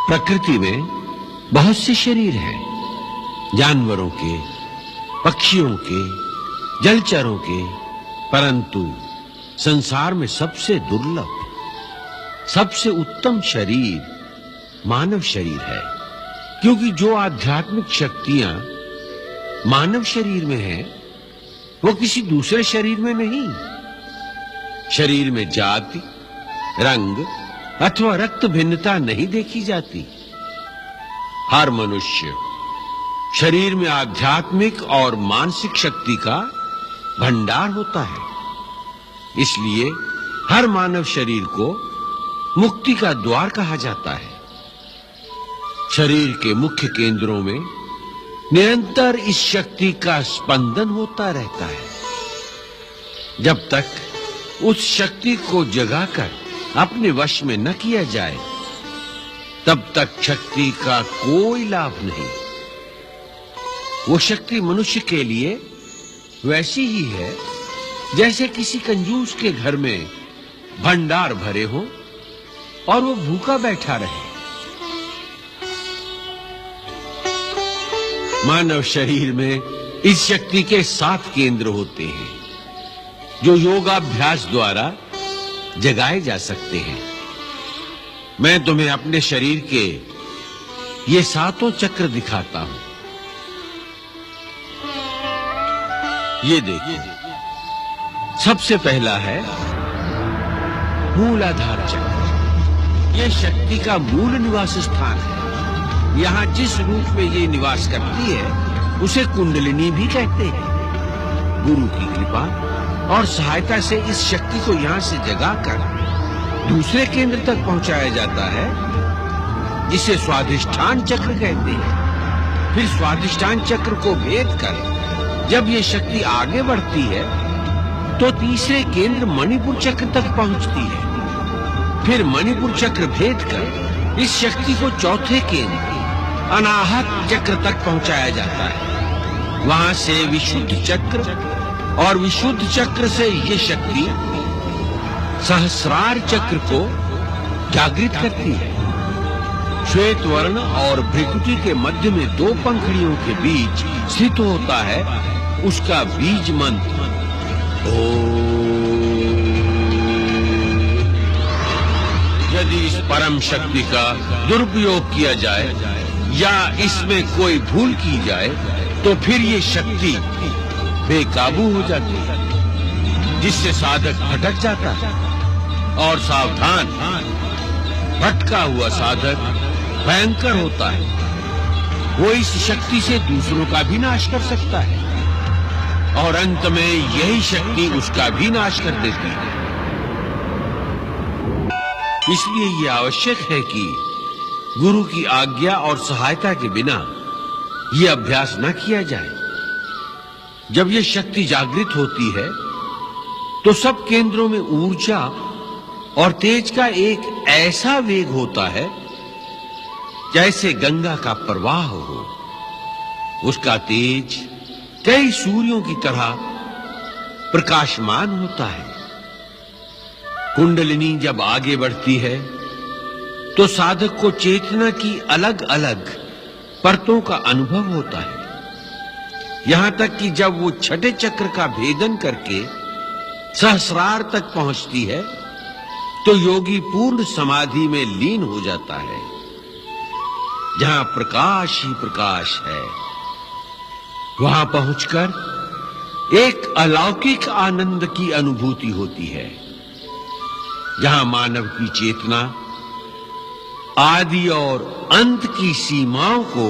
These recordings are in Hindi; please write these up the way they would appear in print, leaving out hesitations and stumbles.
प्रकृति में बहुत से शरीर हैं, जानवरों के, पक्षियों के, जलचरों के, परंतु संसार में सबसे दुर्लभ, सबसे उत्तम शरीर मानव शरीर है। क्योंकि जो आध्यात्मिक शक्तियां मानव शरीर में हैं, वो किसी दूसरे शरीर में नहीं। शरीर में जाति, रंग अथवा रक्त भिन्नता नहीं देखी जाती। हर मनुष्य शरीर में आध्यात्मिक और मानसिक शक्ति का भंडार होता है। इसलिए हर मानव शरीर को मुक्ति का द्वार कहा जाता है। शरीर के मुख्य केंद्रों में निरंतर इस शक्ति का स्पंदन होता रहता है। जब तक उस शक्ति को जगाकर अपने वश में न किया जाए, तब तक शक्ति का कोई लाभ नहीं। वो शक्ति मनुष्य के लिए वैसी ही है जैसे किसी कंजूस के घर में भंडार भरे हो और वो भूखा बैठा रहे। मानव शरीर में इस शक्ति के 7 केंद्र होते हैं, जो योगाभ्यास द्वारा जगाए जा सकते हैं। मैं तुम्हें अपने शरीर के ये 7 चक्र दिखाता हूं। ये देखिए, सबसे पहला है मूलाधार चक्र। यह शक्ति का मूल निवास स्थान है। यहाँ जिस रूप में ये निवास करती है, उसे कुंडलिनी भी कहते हैं। गुरु की कृपा और सहायता से इस शक्ति को यहाँ से जगाकर दूसरे केंद्र तक पहुंचाया जाता है, जिसे स्वाधिष्ठान चक्र कहते हैं। फिर स्वाधिष्ठान चक्र को भेद कर जब ये शक्ति आगे बढ़ती है, तो तीसरे केंद्र मणिपुर चक्र तक पहुंचती है। फिर मणिपुर चक्र भेद कर इस शक्ति को चौथे केंद्र अनाहत चक्र तक पहुंचाया जाता है। वहां से विशुद्ध चक्र और विशुद्ध चक्र से ये शक्ति सहस्रार चक्र को जागृत करती है। श्वेत वर्ण और भृकुटी के मध्य में 2 पंखुड़ियों के बीच स्थित होता है उसका बीज मंत्र ओम। यदि इस परम शक्ति का दुरुपयोग किया जाए या इसमें कोई भूल की जाए, तो फिर ये शक्ति बेकाबू हो जाती है, जिससे साधक भटक जाता है। और सावधान, भटका हुआ साधक भयंकर होता है। वो इस शक्ति से दूसरों का भी नाश कर सकता है और अंत में यही शक्ति उसका भी नाश कर देती है। इसलिए ये आवश्यक है कि गुरु की आज्ञा और सहायता के बिना ये अभ्यास न किया जाए। जब ये शक्ति जागृत होती है, तो सब केंद्रों में ऊर्जा और तेज का एक ऐसा वेग होता है जैसे गंगा का प्रवाह हो। उसका तेज कई सूर्यों की तरह प्रकाशमान होता है। कुंडलिनी जब आगे बढ़ती है, तो साधक को चेतना की अलग अलग परतों का अनुभव होता है। यहां तक कि जब वो छठे चक्र का भेदन करके सहस्रार तक पहुंचती है, तो योगी पूर्ण समाधि में लीन हो जाता है, जहां प्रकाश ही प्रकाश है। वहां पहुंचकर एक अलौकिक आनंद की अनुभूति होती है, जहां मानव की चेतना आदि और अंत की सीमाओं को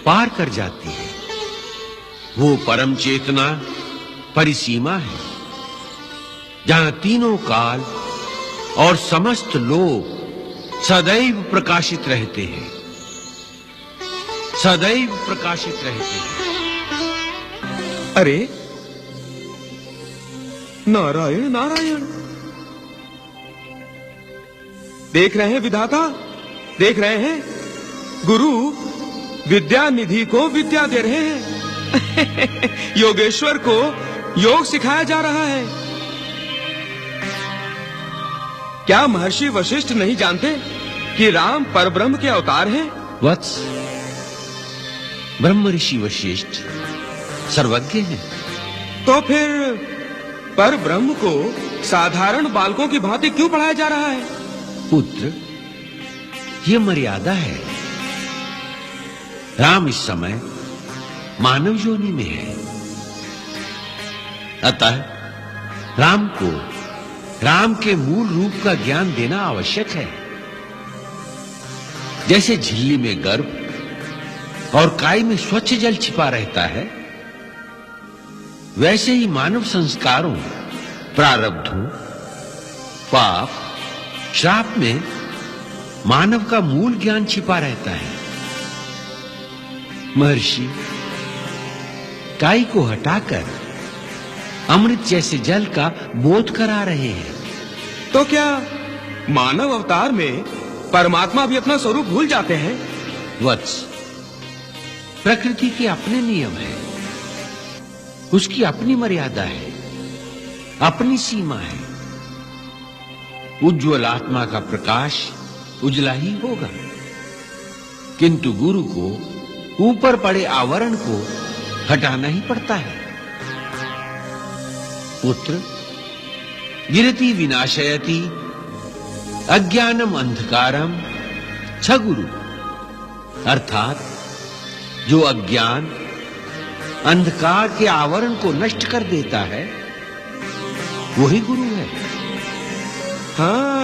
पार कर जाती है। वो परम चेतना परिसीमा है, जहां तीनों काल और समस्त लोग सदैव प्रकाशित रहते हैं, सदैव प्रकाशित रहते हैं। अरे नारायण नारायण, देख रहे हैं विधाता, देख रहे हैं गुरु विद्या निधि को विद्या दे रहे हैं। योगेश्वर को योग सिखाया जा रहा है। क्या महर्षि वशिष्ठ नहीं जानते कि राम परब्रह्म के अवतार हैं? वत्स, ब्रह्म ऋषि वशिष्ठ सर्वज्ञ हैं। तो फिर पर ब्रह्म को साधारण बालकों की भांति क्यों पढ़ाया जा रहा है? पुत्र, ये मर्यादा है। राम इस समय मानव योनि में है, अतः राम को राम के मूल रूप का ज्ञान देना आवश्यक है। जैसे झिल्ली में गर्भ और काई में स्वच्छ जल छिपा रहता है, वैसे ही मानव संस्कारों, प्रारब्धों, पाप, श्राप में मानव का मूल ज्ञान छिपा रहता है। महर्षि काई को हटाकर अमृत जैसे जल का बोध करा रहे हैं। तो क्या मानव अवतार में परमात्मा भी अपना स्वरूप भूल जाते हैं? वत्स, प्रकृति के अपने नियम है, उसकी अपनी मर्यादा है, अपनी सीमा है। उज्ज्वल आत्मा का प्रकाश उजला ही होगा, किंतु गुरु को ऊपर पड़े आवरण को हटाना ही पड़ता है। पुत्र, गिरति विनाशयति अज्ञानम अंधकारम छ गुरु, अर्थात जो अज्ञान अंधकार के आवरण को नष्ट कर देता है, वही गुरु है। हाँ,